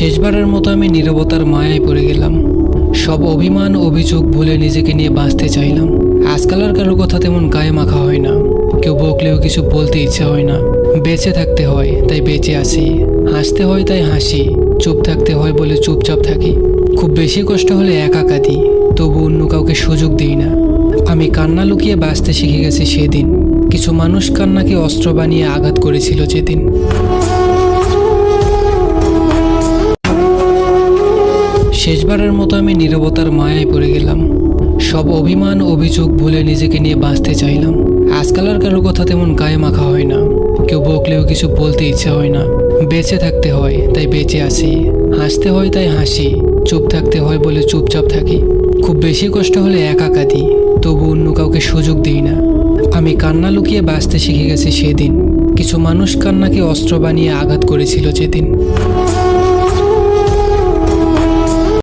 শেষবারের মতো আমি নীরবতার মায়ায় পড়ে গেলাম। সব অভিমান অভিযোগ ভুলে নিজেকে নিয়ে বাঁচতে চাইলাম। আজকাল আর কারোর কথা তেমন গায়ে মাখা হয় না, কেউ বকলেও কিছু বলতে ইচ্ছে হয় না। বেঁচে থাকতে হয় তাই বেঁচে আছি, হাসতে হয় তাই হাসি, চুপ থাকতে হয় বলে চুপচাপ থাকি। খুব বেশি কষ্ট হলে একা কাঁদি, তবু অন্য কাউকে সুযোগ দিই না। আমি কান্না লুকিয়ে বাঁচতে শিখে গেছি সেদিন। কিছু মানুষ কান্নাকে অস্ত্র বানিয়ে আঘাত করেছিল যেদিন। শেষবারের মতো আমি নীরবতার মায়ায় পড়ে গেলাম। সব অভিমান অভিযোগ ভুলে নিজেকে নিয়ে বাঁচতে চাইলাম। আজকাল আর কারোর কথা তেমন গায়ে মাখা হয় না, কেউ বকলেও কিছু বলতে ইচ্ছে হয় না। বেঁচে থাকতে হয় তাই বেঁচে আছি, হাসতে হয় তাই হাসি, চুপ থাকতে হয় বলে চুপচাপ থাকি। খুব বেশি কষ্ট হলে একা কাঁদি, তবু অন্য কাউকে সুযোগ দিই না। আমি কান্না লুকিয়ে বাঁচতে শিখে গেছি সেদিন। কিছু মানুষ কান্নাকে অস্ত্র বানিয়ে আঘাত করেছিল যেদিন।